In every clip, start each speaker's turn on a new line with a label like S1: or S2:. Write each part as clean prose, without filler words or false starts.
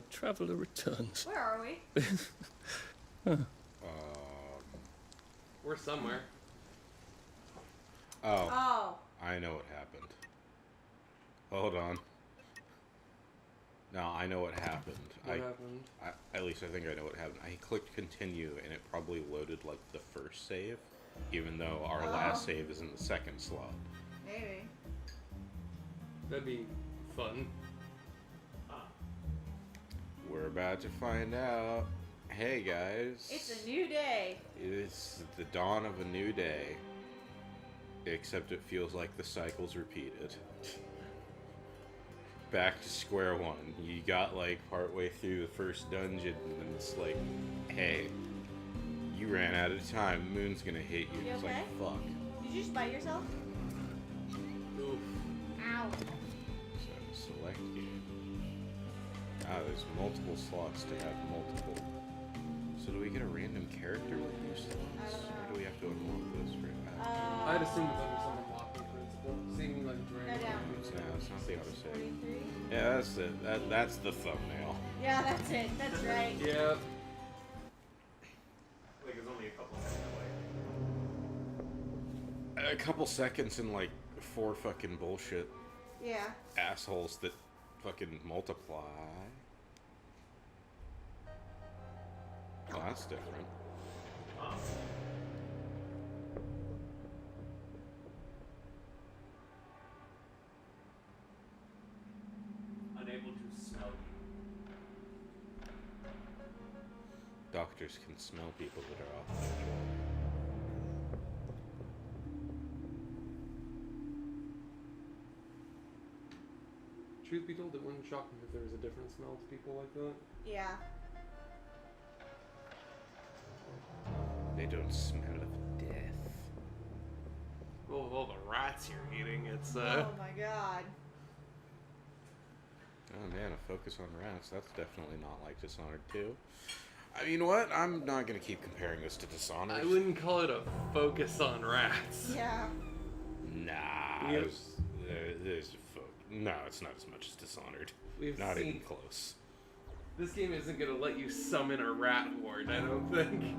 S1: Traveler returns.
S2: Where are we?
S3: We're somewhere.
S4: Oh. I know what happened. Hold on. No, I know what happened.
S3: What happened?
S4: At least I think I know what happened. I clicked continue and it probably loaded like the first save, even though our last save is in the second slot.
S2: Maybe.
S3: That'd be fun.
S4: We're about to find out. Hey guys.
S2: It's a new day.
S4: It's the dawn of a new day. Except it feels like the cycle's repeated. Back to square one. You got like partway through the first dungeon and it's like, hey, you ran out of time. Moon's gonna hit you.
S2: You
S4: It's
S2: okay?
S4: like, fuck.
S2: Did you just bite yourself?
S3: Oof.
S2: Ow.
S4: So select game. There's multiple slots to have multiple. So do we get a random character with new slots? Or do we have to unlock those for
S3: I'd assume it's under some unlocking principle. Seeing like
S2: Go down.
S4: No, it's not the autosave.
S2: 43?
S4: Yeah, that's it. That's the thumbnail.
S2: Yeah, that's it. That's right.
S3: Yeah.
S5: Like it's only a couple seconds away.
S4: A couple seconds and like 4 fucking bullshit
S2: Yeah.
S4: assholes that fucking multiply. Oh, that's different.
S5: Unable to smell you.
S4: Doctors can smell people that are off their job.
S3: Truth be told, it wouldn't shock me if there was a different smell to people like that.
S2: Yeah.
S4: They don't smell of death.
S3: Well, with all the rats you're eating, it's
S2: Oh my god.
S4: Oh man, a focus on rats. That's definitely not like Dishonored 2. I mean, what? I'm not gonna keep comparing this to Dishonored.
S3: I wouldn't call it a focus on rats.
S2: Yeah.
S4: Nah.
S3: Yep.
S4: There's a no, it's not as much as Dishonored.
S3: We've
S4: Not
S3: seen-
S4: even close.
S3: This game isn't gonna let you summon a rat horde, I don't think.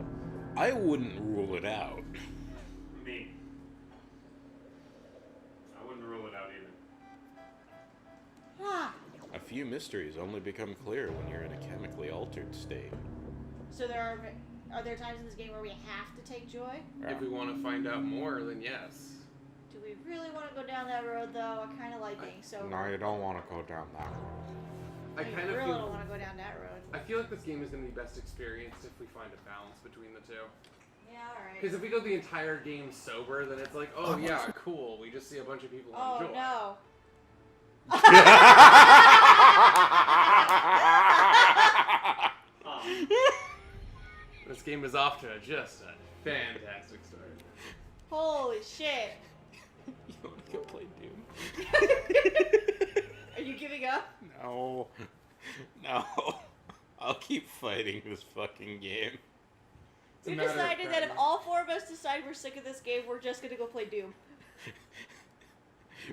S4: I wouldn't rule it out.
S5: Me. I wouldn't rule it out either.
S2: Ah.
S4: A few mysteries only become clear when you're in a chemically altered state.
S2: So are there times in this game where we have to take joy?
S3: If we want to find out more, then yes.
S2: Do we really want to go down that road though? I kind of like being sober.
S4: No, you don't want to go down that road.
S3: I kind of
S2: really
S3: feel.
S2: don't want to go down that road.
S3: I feel like this game is going to be best experienced if we find a balance between the two.
S2: Yeah, alright.
S3: Because if we go the entire game sober, then it's like, oh yeah, cool. We just see a bunch of people
S2: Oh
S3: enjoy.
S2: no.
S3: This game is off to just a fantastic start.
S2: Holy shit.
S4: You want to go play Doom?
S2: Are you giving up?
S4: No. No. I'll keep fighting this fucking game.
S3: It's a
S2: We
S3: matter of
S2: decided that if
S3: practice.
S2: all 4 of us decide we're sick of this game, we're just gonna go play Doom.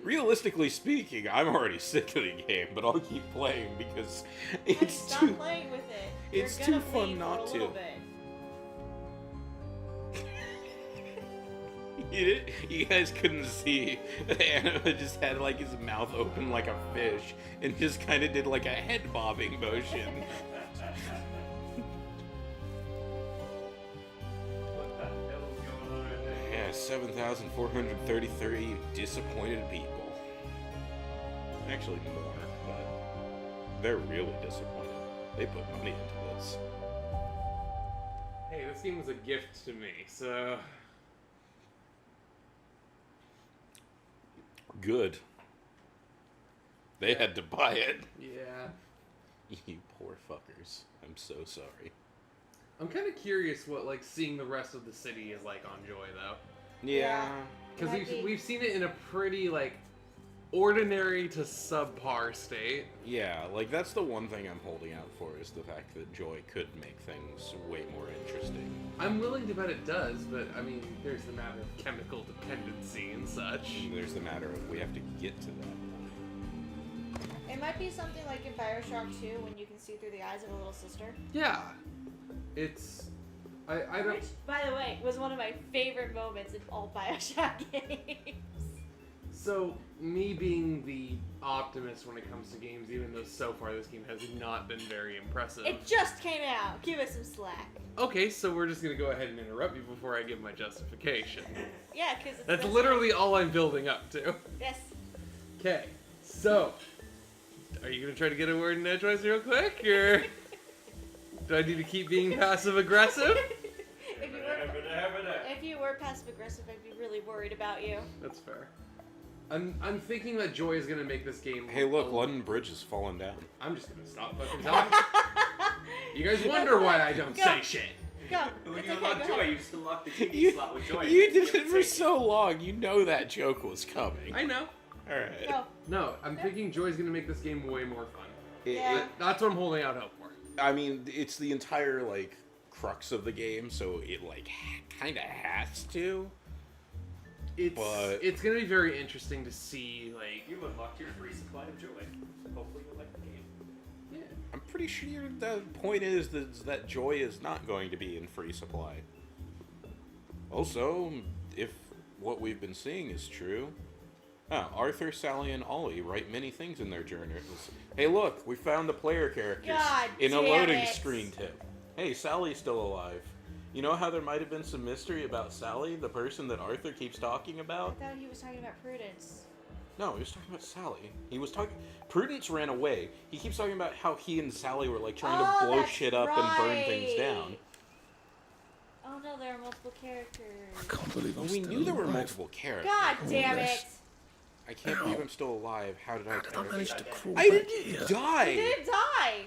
S4: Realistically speaking, I'm already sick of the game, but I'll keep playing because it's
S2: Stop
S4: too...
S2: playing with it.
S4: it's
S2: You're
S4: too
S2: gonna
S4: fun
S2: bleed
S4: not
S2: for a little
S4: to.
S2: bit.
S4: You guys couldn't see. Anima just had like his mouth open like a fish and just kind of did like a head bobbing motion.
S5: What the hell is going on right there?
S4: Yeah, 7,433 disappointed people. Actually more, but they're really disappointed. They put money into this.
S3: Hey, this game was a gift to me, so
S4: Good. They had to buy it.
S3: yeah.
S4: You poor fuckers. I'm so sorry.
S3: I'm kind of curious what like seeing the rest of the city is like on Joy though,
S4: Yeah.
S3: because
S2: Might be.
S3: we've seen it in a pretty like ordinary to subpar state.
S4: Yeah, like that's the one thing I'm holding out for is the fact that Joy could make things way more interesting.
S3: I'm willing to bet it does, but I mean, there's the matter of chemical dependency and such.
S4: There's the matter of we have to get to that point.
S2: It It might be something like in Bioshock 2 when you can see through the eyes of a little sister.
S3: Yeah. It's... I don't...
S2: Which, by the way, was one of my favorite moments in all Bioshock games.
S3: So, me being the optimist when it comes to games, even though so far this game has not been very impressive.
S2: It just came out. Give us some slack.
S3: Okay, so we're just gonna go ahead and interrupt you before I give my justification.
S2: Yeah, because
S3: That's literally all I'm building up to.
S2: Yes.
S3: Okay, so... Are you gonna try to get a word in edgewise real quick, or... Do I need to keep being passive-aggressive?
S2: If you were passive-aggressive, I'd be really worried about you.
S3: That's fair. I'm thinking that Joy is gonna make this game.
S4: Hey, look, London Bridge has fallen down.
S3: I'm just gonna stop fucking talking. You guys wonder why I don't say shit.
S2: Go.
S5: When
S2: It's
S5: you
S2: okay,
S5: unlock
S2: go
S5: Joy,
S2: ahead.
S5: you just unlock the TV slot with Joy.
S4: You did it for so long. You know that joke was coming.
S3: I know.
S4: All right.
S2: Go.
S3: No, I'm thinking Joy's gonna make this game way more fun.
S2: Yeah.
S3: That's what I'm holding out hope for.
S4: I mean, it's the entire like crux of the game, so it like kind of has to.
S3: It's gonna be very interesting to see, like...
S5: You've unlocked your free supply of Joy. Hopefully you'll like the game.
S3: Yeah.
S4: I'm pretty sure the point is that Joy is not going to be in free supply. Also, if what we've been seeing is true, Arthur, Sally, and Ollie write many things in their journals. Hey, look, we found the player characters
S2: God
S4: in a
S2: damn
S4: loading
S2: it.
S4: screen tip. Hey, Sally's still alive. You know how there might have been some mystery about Sally, the person that Arthur keeps talking
S2: I
S4: about?
S2: thought he was talking about Prudence.
S4: No, he was talking about Sally. He was talking... Prudence ran away. He keeps talking about how he and Sally were, like, trying to blow
S2: that's
S4: shit up and burn things
S2: right.
S4: down.
S2: Oh no, there are multiple characters.
S1: Can't believe I'm
S4: Well, we
S1: still
S4: knew there were
S1: alive.
S4: multiple characters.
S2: God damn it!
S1: rest.
S4: I can't believe I'm still alive. How did I...
S1: How did I manage to crawl
S4: I
S1: back
S4: didn't
S1: here?
S2: He
S4: die!
S2: didn't die!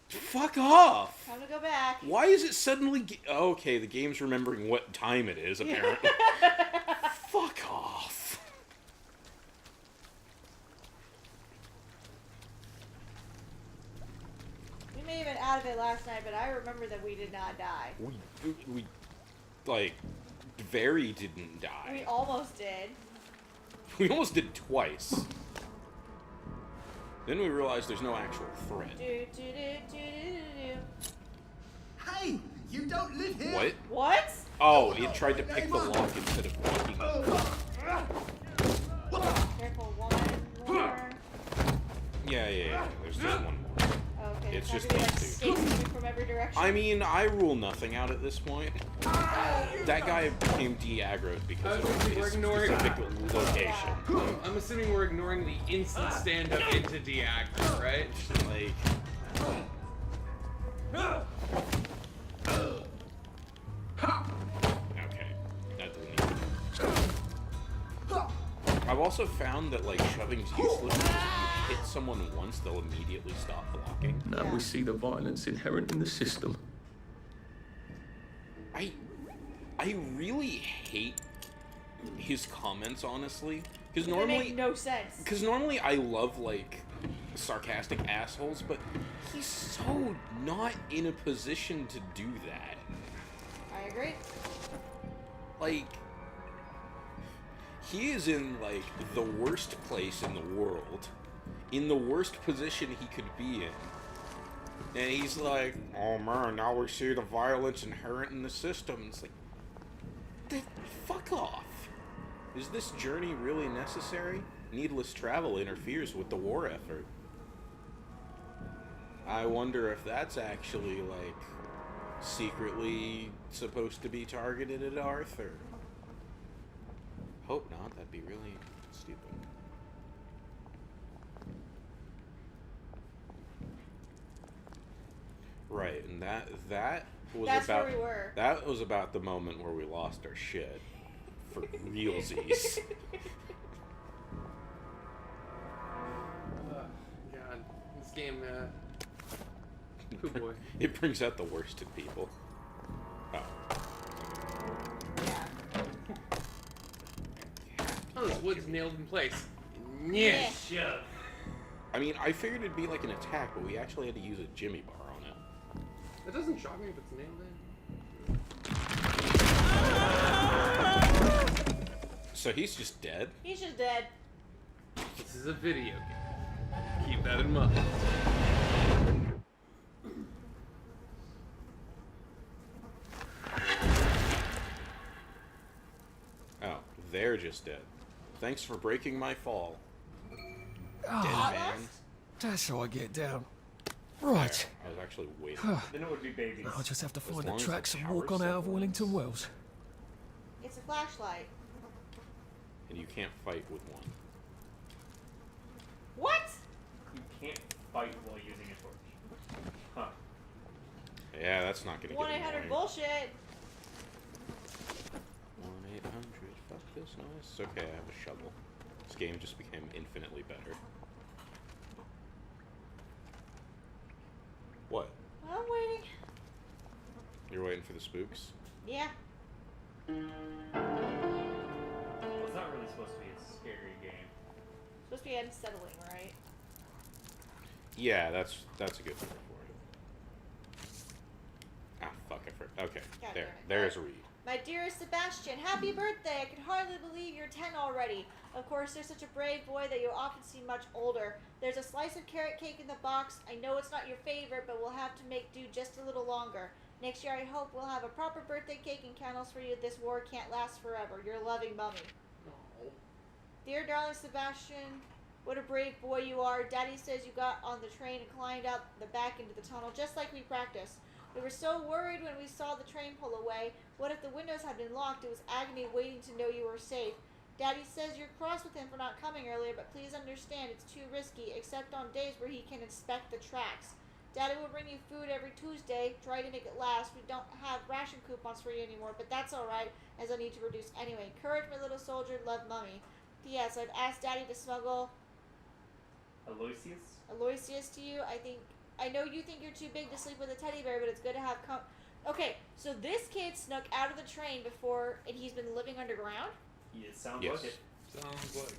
S4: Fuck off!
S2: Time to go back.
S4: Why is it suddenly... okay, the game's remembering what time it is, apparently. Fuck off.
S2: We may have been out of it last night, but I remember that we did not die.
S4: We like, very didn't
S2: We
S4: die.
S2: almost did.
S4: We almost did twice. Then we realized there's no actual threat.
S2: Do, do, do, do, do, do.
S6: Hey, you don't live here.
S4: What?
S2: What?
S4: Oh, it tried to pick the lock instead of picking up.
S2: Careful, one more.
S4: Yeah. There's just one more.
S2: Okay,
S4: It's
S2: not
S4: just
S2: gonna be,
S4: these
S2: like, chasing me from every direction.
S4: I mean, I rule nothing out at this point. That guy became de-aggroed because of
S3: We're
S4: his
S3: ignoring-
S4: specific location.
S3: I'm assuming we're ignoring the instant stand-up into Diagro, right?
S4: Like, okay, that doesn't even... I've also found that, like, shoving's useless because if you hit someone once, they'll immediately stop blocking.
S1: Now we see the violence inherent in the system.
S4: I really hate his comments, honestly, because
S2: They
S4: normally...
S2: make no sense.
S4: Because normally I love, like, sarcastic assholes, but he's so not in a position to do that.
S2: I agree.
S4: Like, he is in, like, the worst place in the world, in the worst position he could be in. And he's like, oh man, now we see the violence inherent in the system. It's like, fuck off. Is this journey really necessary? Needless travel interferes with the war effort. I wonder if that's actually, like, secretly supposed to be targeted at Arthur. Hope not, that'd be really stupid. Right, and that was
S2: That's
S4: about
S2: where we were.
S4: that was about the moment where we lost our shit. For realsies.
S3: God, this game, oh boy.
S4: It brings out the worst in people. Oh.
S2: Yeah.
S3: Oh, this wood's nailed in place.
S2: Yeah.
S3: Yeah.
S5: Shove.
S4: I mean, I figured it'd be like an attack, but we actually had to use a Jimmy bar on it.
S3: It doesn't shock me if it's nailed in.
S4: So he's just dead?
S2: He's just dead.
S3: This is a video game. that in mind.
S4: Oh, they're just dead. Thanks for breaking my fall. Dead
S2: Outlast?
S4: man.
S7: That's how I get down. Right.
S4: I was actually waiting.
S5: Then it would be babies.
S7: I'll just have to find
S4: long
S7: the
S4: as
S7: tracks
S4: the
S7: and walk
S4: tower's
S7: on out of
S4: still
S7: Wellington
S4: going.
S7: Wells.
S2: It's a flashlight.
S4: And you can't fight with one.
S2: What?
S5: You can't fight while using a torch. Huh.
S4: Yeah, that's not gonna get
S2: 1-800
S4: annoying.
S2: bullshit.
S4: 1-800, fuck this noise. Okay, I have a shovel. This game just became infinitely better. What?
S2: I'm waiting.
S4: You're waiting for the spooks?
S2: Yeah.
S5: Well, it's not really supposed to be a scary game.
S2: Supposed to be unsettling, right?
S4: Yeah, that's a good word for it. Ah, fuck, I forgot. Okay,
S2: God
S4: there.
S2: damn it.
S4: There's a read.
S2: My dearest Sebastian, happy birthday! I can hardly believe you're 10 already. Of course, you're such a brave boy that you often seem much older. There's a slice of carrot cake in the box. I know it's not your favorite, but we'll have to make do just a little longer. Next year, I hope we'll have a proper birthday cake and candles for you. This war can't last forever. Your loving, Mummy. Dear darling Sebastian, what a brave boy you are. Daddy says you got on the train and climbed out the back into the tunnel, just like we practiced. We were so worried when we saw the train pull away. What if the windows had been locked? It was agony waiting to know you were safe. Daddy says you're cross with him for not coming earlier, but please understand it's too risky, except on days where he can inspect the tracks. Daddy will bring you food every Tuesday. Try to make it last. We don't have ration coupons for you anymore, but that's alright, as I need to reduce anyway. Courage, my little soldier. Love, Mummy. P.S. I've asked Daddy to smuggle Aloysius to you. I know you think you're too big to sleep with a teddy bear, but it's good to have Okay, so this kid snuck out of the train before, and he's been living underground?
S5: Yeah, it sounds
S4: Yes.
S5: like it.
S3: Sounds like.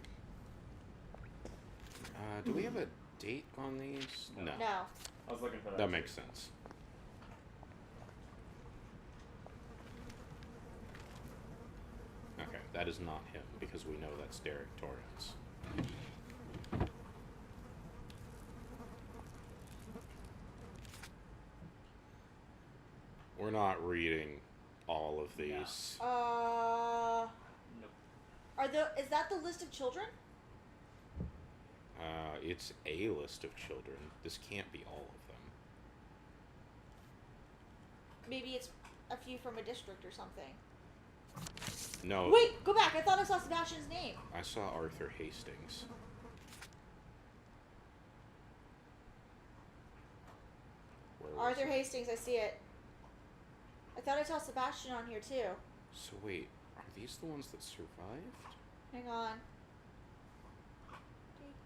S4: Do we have a date on these? No.
S2: No.
S5: I was looking for that.
S4: That
S5: too.
S4: makes sense. Okay, that is not him, because we know that's Derek Torrance. We're not reading all of these.
S5: Nope.
S2: Is that the list of children?
S4: It's a list of children. This can't be all of them.
S2: Maybe it's a few from a district or something.
S4: No,
S2: Wait, go back. I thought I saw Sebastian's name.
S4: I saw Arthur Hastings. Where was
S2: Arthur
S4: it?
S2: Hastings, I see it. I thought I saw Sebastian on here too.
S4: So wait, are these the ones that survived?
S2: Hang on.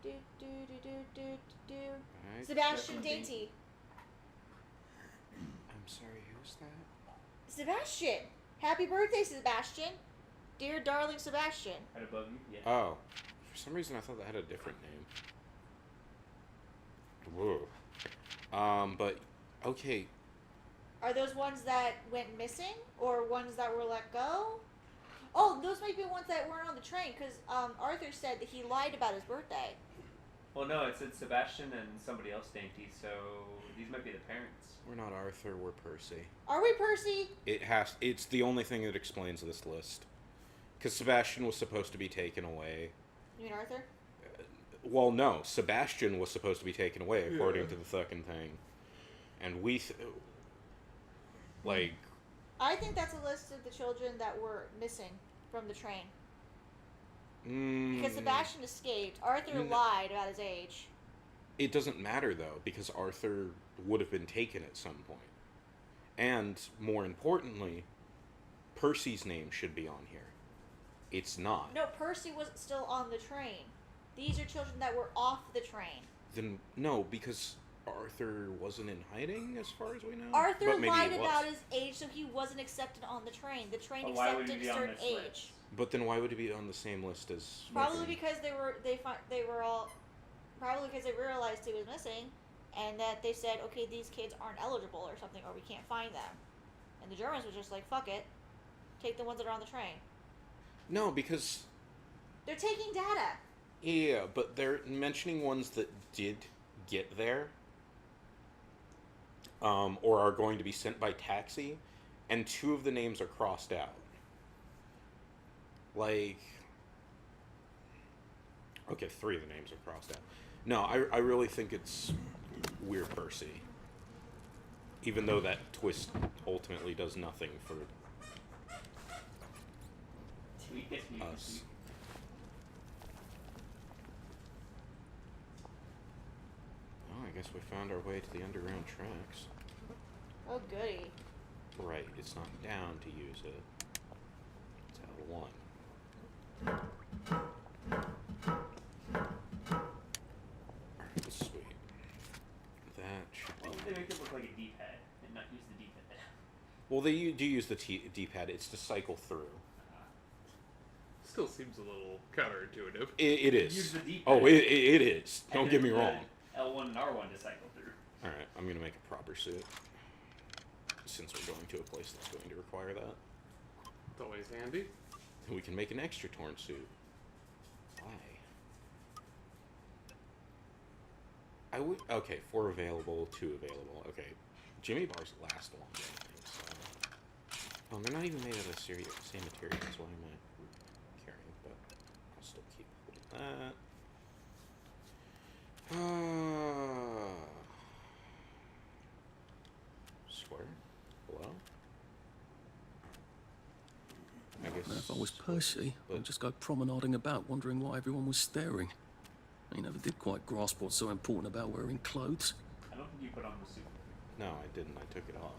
S2: Do, do, do, do, do, do.
S4: Alright.
S2: Sebastian Dainty.
S4: I'm sorry, who's that?
S2: Sebastian! Happy birthday, Sebastian! Dear darling Sebastian.
S5: Right above you? Yeah.
S4: Oh, for some reason I thought that had a different name. Whoa. But okay.
S2: Are those ones that went missing? Or ones that were let go? Oh, those might be ones that weren't on the train, because Arthur said that he lied about his birthday.
S5: Well, no, it said Sebastian and somebody else dainty, so these might be the parents.
S4: We're not Arthur, we're Percy.
S2: Are we, Percy?
S4: It's the only thing that explains this list. Because Sebastian was supposed to be taken away.
S2: You mean Arthur?
S4: Well, no, Sebastian was supposed to be taken away according to the fucking thing. And like,
S2: I think that's a list of the children that were missing from the train. Because Sebastian escaped. Arthur lied about his age.
S4: It doesn't matter, though, because Arthur would have been taken at some point. And, more importantly, Percy's name should be on here. It's not.
S2: No, Percy wasn't still on the train. These are children that were off the train.
S4: Then, no, because Arthur wasn't in hiding, as far as we know.
S2: Arthur
S4: But maybe
S2: lied
S4: he was.
S2: about his age, so he wasn't accepted on the train. The train
S5: But why would
S2: accepted
S5: he be
S2: a
S5: on
S2: certain
S5: this
S2: age.
S5: list?
S4: But then why would he be on the same list as...
S2: Probably because they realized he was missing, and that they said, okay, these kids aren't eligible or something, or we can't find them. And the Germans were just like, fuck it, take the ones that are on the train.
S4: No, because...
S2: They're taking data.
S4: Yeah, but they're mentioning ones that did get there, or are going to be sent by taxi, and 2 of the names are crossed out. Like, okay, 3 of the names are crossed out. No, I really think it's We're Percy. Even though that twist ultimately does nothing for us. Oh, I guess we found our way to the underground tracks.
S2: Oh, goody.
S4: Right, it's not down to use it. It's L1. Alright, sweet. That should be...
S5: Well, they make it look like a D-pad and not use the D-pad.
S4: Well, they do use the D-pad. It's to cycle through.
S3: Still seems a little counterintuitive.
S4: It is.
S5: Use the D-pad.
S4: Oh, it is.
S5: And
S4: Don't
S5: then
S4: get me
S5: the
S4: wrong.
S5: L1 and R1 to cycle through.
S4: Alright, I'm going to make a proper suit. Since we're going to a place that's going to require that.
S3: It's always handy.
S4: And we can make an extra torn suit. Why? I would... Okay, 4 available, 2 available. Okay, Jimmy bars last longer, I think, so... Oh, they're not even made of the same materials. Why am I carrying? But I'll still keep holding that. Square? Hello? I guess...
S1: Now, if I was Percy,
S4: but-
S1: I'd just go promenading about, wondering why everyone was staring. I never did quite grasp what's so important about wearing clothes.
S5: I don't think you put on the suit.
S4: No, I didn't. I took it off.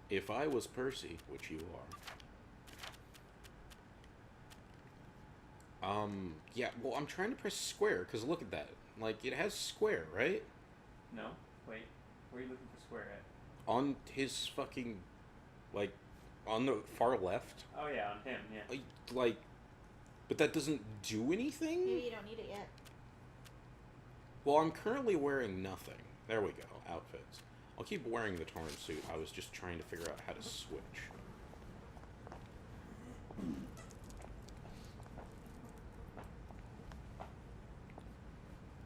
S4: If I was Percy, which you are... yeah, well, I'm trying to press square, because look at that. Like, it has square, right?
S5: No? Wait. Where are you looking for square at?
S4: On his fucking... Like, on the far left.
S5: Oh, yeah, on him, yeah.
S4: Like... But that doesn't do anything?
S2: Maybe you don't need it yet.
S4: Well, I'm currently wearing nothing. There we go. Outfits. I'll keep wearing the torn suit. I was just trying to figure out how to switch.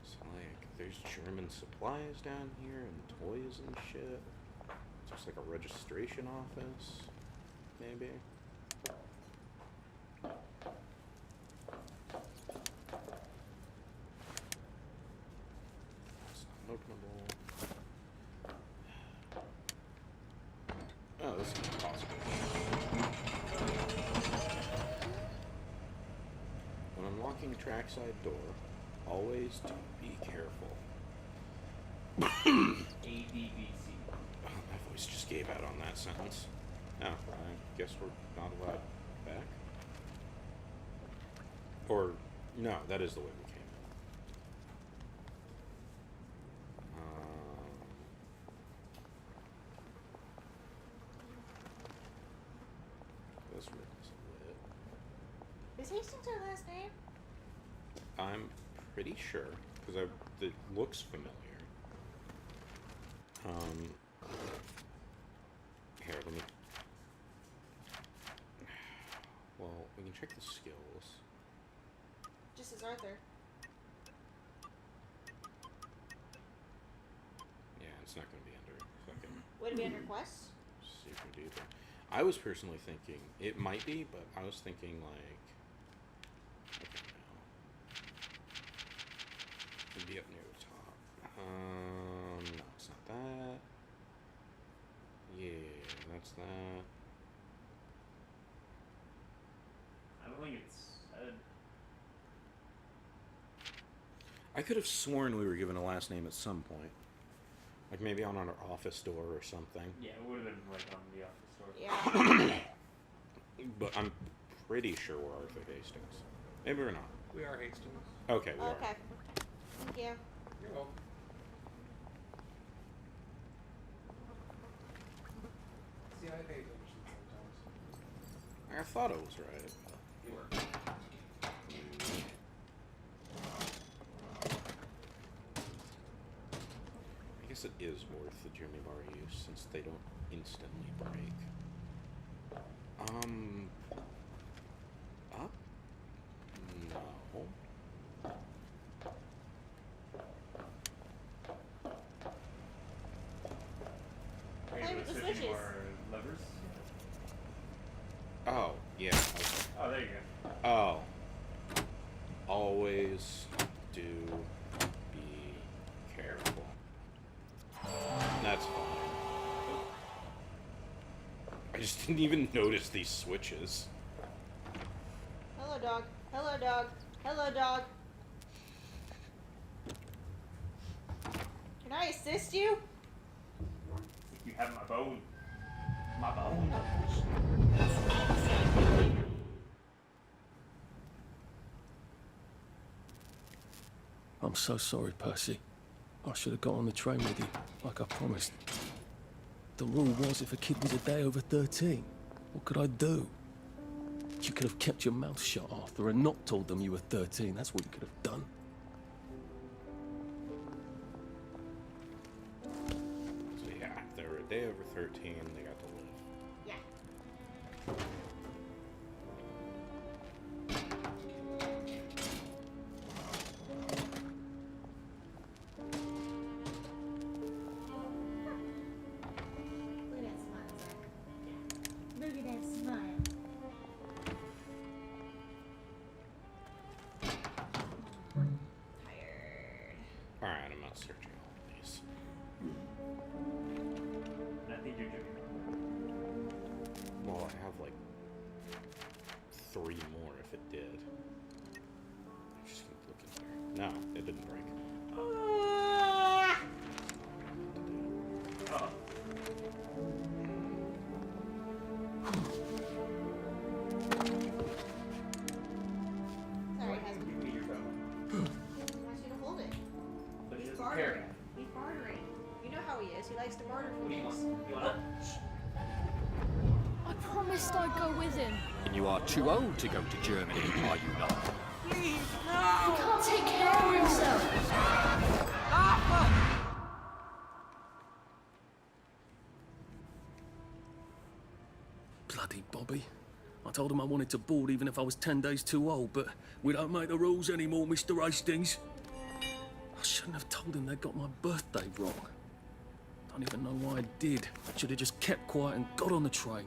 S4: So, like, there's German supplies down here and toys and shit. It's just like a registration office, maybe. That's not openable. Oh, this is impossible. When unlocking trackside door, always do be careful.
S5: ADVC.
S4: Oh, my voice just gave out on that sentence. Oh, I guess we're not allowed back? Or, no, that is the way we came in. This room is lit.
S2: Is Hastings our last name?
S4: I'm pretty sure, because it looks familiar. Here, let me... Well, we can check the skills.
S2: Just as Arthur.
S4: Yeah, it's not going to be under fucking
S2: Would it be under quests?
S4: super duper. I was personally thinking, it might be, but I was thinking like... Okay, no. It'd be up near the top. No, it's not that. Yeah, that's that.
S5: I don't think it's...
S4: I could have sworn we were given a last name at some point. Like maybe on our office door or something.
S5: yeah, it would have been like on the office door.
S2: Yeah.
S4: But I'm pretty sure we're Arthur Hastings. Maybe we're not.
S3: We are Hastings.
S4: Okay, we
S2: Okay. Thank you.
S3: You're welcome. See, I pay attention sometimes.
S4: are. I thought it was right.
S3: You were.
S4: I guess it is worth the Jimmy bar use since they don't instantly break. Up? No.
S2: switches.
S5: Or levers.
S4: Oh, yeah. Okay.
S5: Oh, there you go.
S4: Oh. Always do be careful. That's fine. I just didn't even notice these switches.
S2: Hello, dog. Hello, dog. Hello, dog. Can I assist you?
S5: You have my bone. My bone.
S1: I'm so sorry, Percy. I should have got on the train with you, like I promised. The rule was if a kid was a day over 13, what could I do? You could have kept your mouth shut, Arthur, and not told them you were 13. That's what you could have done.
S4: So yeah, if they were a day over 13, they got to live.
S2: Yeah. Look at that smile, Zach. Look at that smile. Tired.
S4: Alright, I'm not searching all of these.
S5: I think you're joking.
S4: Well, I have like 3 more if it did. Just keep looking there. No, it didn't break.
S2: Ah!
S5: Oh.
S2: Sorry, husband.
S5: Give me your phone.
S2: He wants you to hold it.
S5: But she
S2: He's
S5: doesn't care.
S2: bartering. He's bartering. You know how he is. He likes to barter for
S5: What do you
S2: things.
S5: want? You want up?
S8: I promised I'd go with him.
S7: And you are too old to go to Germany, are you not?
S8: He can't take care of himself.
S1: Bloody Bobby. I told him I wanted to board even if I was 10 days too old, but we don't make the rules anymore, Mr. Hastings. I shouldn't have told him they got my birthday wrong. Don't even know why I did. Should have just kept quiet and got on the train.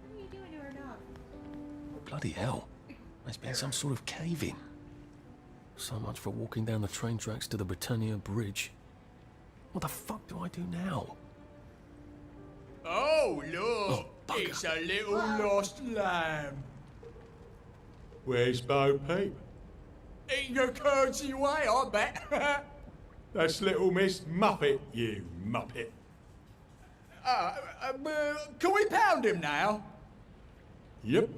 S2: What are you doing to her dog?
S1: Bloody hell. There's been some sort of cave-in. So much for walking down the train tracks to the Britannia Bridge. What the fuck do I do now?
S6: Oh, look.
S1: bugger.
S6: It's a little lost lamb. Where's Bo Peep? Eating her curdsy way, I bet. That's little Miss Muppet, you muppet. Can we pound him now? Yep.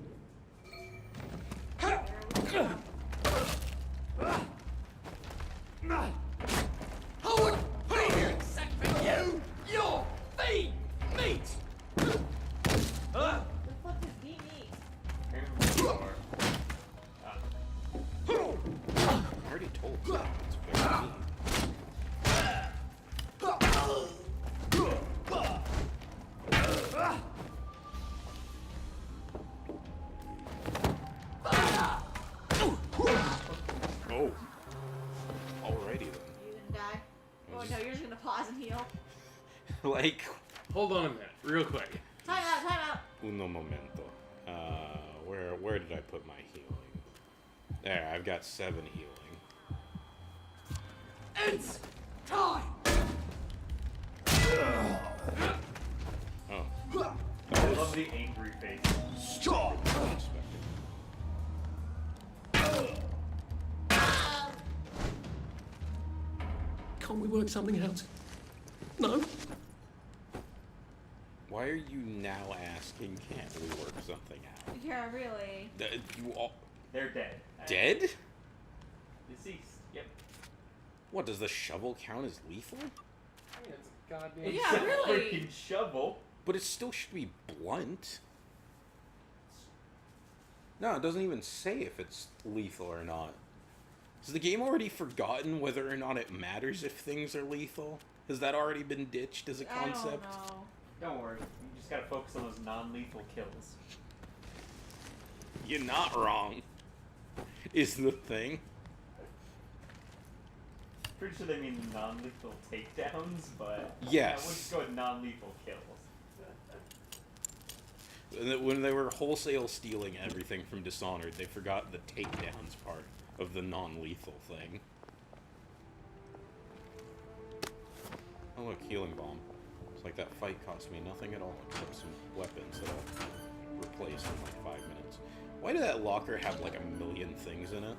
S7: I would pay you except for you! Your feet! Meat!
S2: The fuck is he mean?
S4: I already told you. It's very mean. Oh. Alrighty then.
S2: You gonna die? Oh no, you're just gonna pause and heal.
S4: Like,
S3: Hold on a minute, real quick.
S2: Time out, time out.
S4: uno momento. Where did I put my healing? There, I've got 7 healing.
S7: It's time!
S4: Oh.
S5: I love the angry face.
S7: Stop!
S1: Can't we work something out? No?
S4: Why are you now asking, can't we work something out?
S2: Yeah, really.
S4: You all
S5: They're dead.
S4: dead?
S5: Deceased. Yep.
S4: What, does the shovel count as lethal?
S3: It's a goddamn.
S2: Yeah,
S5: It's a
S2: really.
S5: freaking shovel.
S4: But it still should be blunt. No, it doesn't even say if it's lethal or not. Has the game already forgotten whether or not it matters if things are lethal? Has that already been ditched as a concept?
S2: I don't know.
S5: Don't worry. You just gotta focus on those non-lethal kills.
S4: You're not wrong. Is the thing.
S5: Pretty sure they mean non-lethal takedowns, but
S4: Yes.
S5: yeah, we'll just go with non-lethal kills.
S4: When they were wholesale stealing everything from Dishonored, they forgot the takedowns part of the non-lethal thing. Oh look, healing bomb. It's like that fight cost me nothing at all except some weapons that I'll replace in like 5 minutes. Why did that locker have like a million things in it?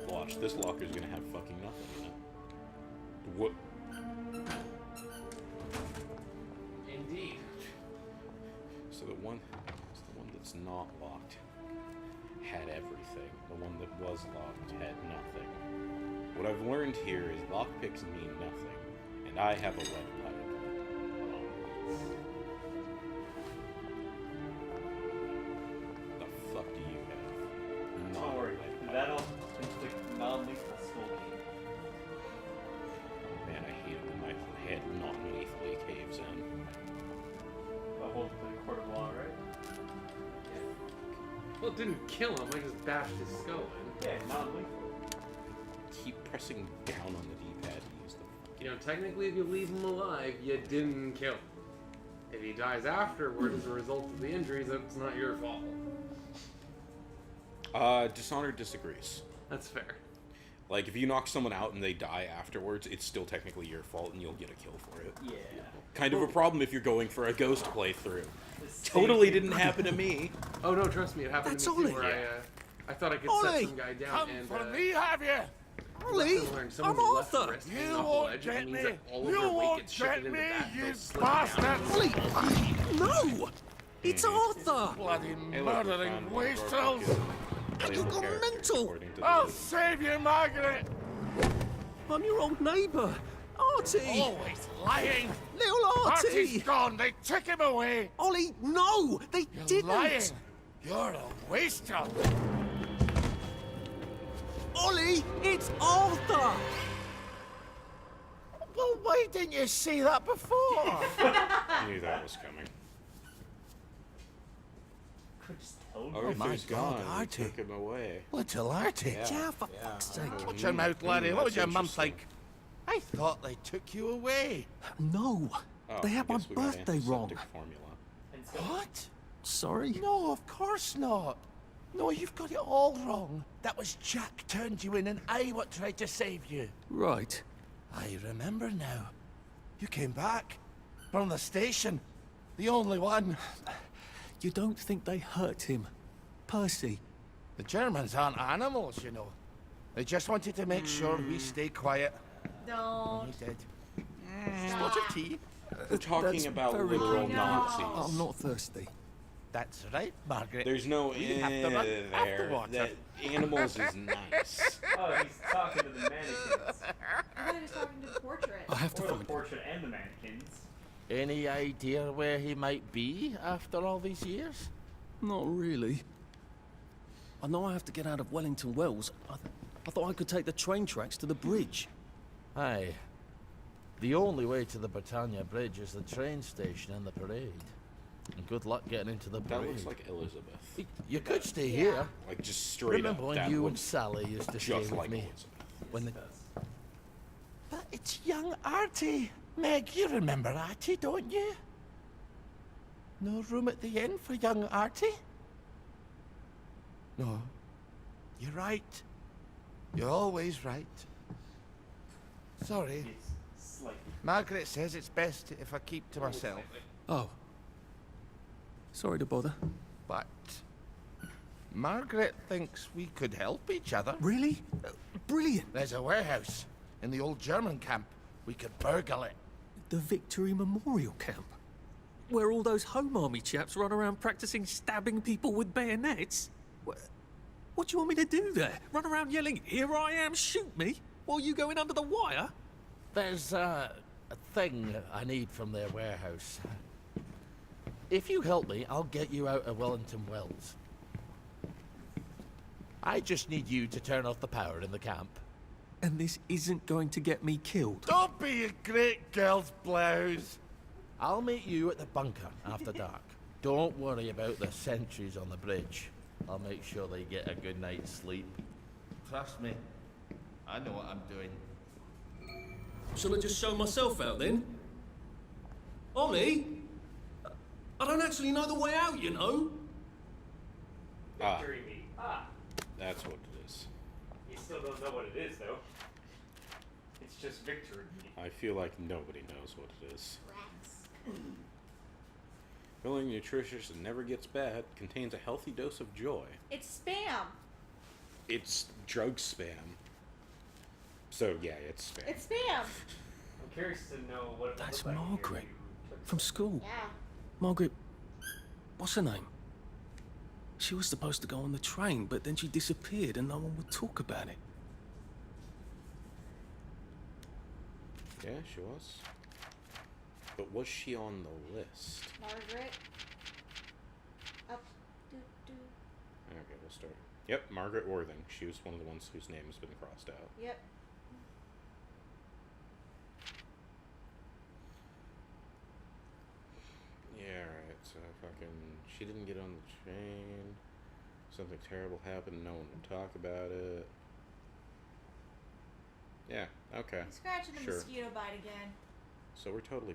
S4: Watch, this locker's gonna have fucking nothing in it. What?
S3: Indeed.
S4: So the one that's not locked had everything. The one that was locked had nothing. What I've learned here is lockpicks mean nothing, and I have a lead pipe. The fuck do you have? Not
S5: Don't
S4: a
S5: worry.
S4: lead pipe.
S5: That'll inflict non-lethal skull game.
S4: Oh man, I hate it when my head non-lethally caves in.
S5: I'll hold it to the court of law, right?
S3: Well, it didn't kill him. I just bashed his skull in.
S5: Yeah, non-lethal.
S4: Keep pressing down on the D-pad to use the
S3: You know, technically, if you leave him alive, you didn't kill him. If he dies afterward as a result of the injuries, it's not your fault.
S4: Dishonored disagrees.
S3: That's fair.
S4: Like, if you knock someone out and they die afterwards, it's still technically your fault and you'll get a kill for it.
S5: Yeah.
S4: Kind of a problem if you're going for a ghost playthrough.
S5: The same
S4: Totally
S5: thing.
S4: didn't happen to me.
S3: Oh no, trust me, it happened
S1: That's
S3: to me too.
S1: Ollie.
S3: Where I thought I could
S1: Ollie!
S3: set some guy down
S7: Come
S3: and
S7: for me, have you?
S1: Ollie,
S3: learned
S1: I'm
S3: someone's left
S1: Arthur.
S3: wrist hanging
S7: You
S3: off a
S7: won't
S3: ledge,
S7: get
S3: it means
S7: me.
S3: that all of
S7: You
S3: their weight
S7: won't
S3: gets shifted
S7: get
S3: into
S7: me,
S3: that.
S7: you
S3: They'll slip down.
S7: bastard.
S1: No, it's Arthur.
S7: Bloody
S4: Hey, look, we
S7: murdering
S4: found one of our
S7: wastrels.
S4: fucking
S1: You
S4: playable
S1: got
S4: characters,
S1: mental.
S4: according to the
S7: I'll
S4: list.
S7: save you, Margaret.
S1: I'm your old neighbour, Artie.
S7: Always lying.
S1: Little Artie.
S7: Artie's gone. They took him away.
S1: Ollie, no, they
S7: You're
S1: didn't.
S7: lying. You're a wastrel.
S1: Ollie, it's Arthur.
S7: Well, why didn't you say that before?
S4: I knew that was coming.
S5: Could just tell
S4: Oh,
S5: you.
S7: my
S4: Arthur's
S7: God,
S4: gone. We
S7: Artie.
S4: took him away.
S7: Little Artie.
S1: Yeah, for fuck's sake.
S7: Watch your mouth, laddie. What was
S4: That's
S7: your mum
S4: interesting.
S7: think? I thought they took you away.
S1: No,
S4: Oh,
S1: they had
S4: I
S1: my
S4: guess we got
S1: birthday wrong.
S4: antiseptic formula.
S5: And so,
S7: What?
S1: Sorry.
S7: No, of course not. No, you've got it all wrong. That was Jack turned you in and I what tried to save you.
S1: Right.
S7: I remember now. You came back. From the station. The only one.
S1: You don't think they hurt him, Percy?
S7: The Germans aren't animals, you know. They just wanted to make sure we stay quiet.
S2: Don't.
S7: We did.
S2: Stop.
S7: Lots of tea.
S4: We're talking
S1: That's
S4: about
S1: very
S4: literal
S2: kind.
S4: Nazis.
S1: I'm not thirsty.
S7: That's right, Margaret.
S4: There's no
S7: We have to run
S4: there.
S7: afterwards.
S4: That animals is nice.
S5: oh, he's talking to the mannequins.
S2: I thought he was talking to the portrait.
S1: I have to
S5: Or the
S1: find him.
S5: portrait and the mannequins.
S7: Any idea where he might be after all these years?
S1: Not really. I know I have to get out of Wellington Wells. I thought I could take the train tracks to the bridge.
S7: Aye. The only way to the Britannia Bridge is the train station and the parade. And good luck getting into the
S4: That
S7: parade.
S4: looks like Elizabeth.
S7: You could stay
S2: Yeah.
S7: here.
S4: Like just straight
S7: Remember
S4: up.
S7: when
S4: that
S7: you and
S4: looks
S7: Sally used to stay
S4: just
S7: with
S4: like
S7: me?
S4: Elizabeth.
S7: When the...
S5: It does.
S7: But it's young Artie. Meg, you remember Artie, don't you? No room at the inn for young Artie? No. You're right. You're always right. Sorry.
S5: It's slightly.
S7: Margaret says it's best if I keep to myself.
S1: Oh. Sorry to bother.
S7: But Margaret thinks we could help each other.
S1: Really? Brilliant.
S7: There's a warehouse in the old German camp. We could burgle it.
S1: The Victory Memorial Camp. Where all those Home Army chaps run around practicing stabbing people with bayonets? What do you want me to do there? Run around yelling, "Here I am, shoot me," while you go in under the wire?
S7: There's a thing I need from their warehouse. If you help me, I'll get you out of Wellington Wells. I just need you to turn off the power in the camp.
S1: And this isn't going to get me killed.
S7: Don't be a great girl's blouse. I'll meet you at the bunker after dark. Don't worry about the sentries on the bridge. I'll make sure they get a good night's sleep. Trust me, I know what I'm doing.
S1: Shall I just show myself out then? Ollie? I don't actually know the way out, you know?
S4: Ah,
S5: Victory me. Ah,
S4: that's what it is.
S5: you still don't know what it is, though. It's just victory me.
S4: I feel like nobody knows what it is.
S2: Rats.
S4: Filling, nutritious, and never gets bad, contains a healthy dose of joy.
S2: It's spam.
S4: It's drug spam. So yeah, it's spam.
S2: It's spam.
S5: I'm curious to know what it
S1: That's
S5: looked like
S1: Margaret.
S5: here you took
S1: From
S5: some-
S1: school.
S2: Yeah.
S1: Margaret, what's her name? She was supposed to go on the train, but then she disappeared and no one would talk about it.
S4: Yeah, she was. But was she on the list?
S2: Margaret. Up. Doo, doo.
S4: Okay, we'll start. Yep, Margaret Worthing. She was one of the ones whose name has been crossed out.
S2: Yep.
S4: Yeah, right. So fucking, she didn't get on the train. Something terrible happened. No one would talk about it. Yeah. Okay.
S2: Scratching the
S4: Sure.
S2: mosquito bite again.
S4: So we're totally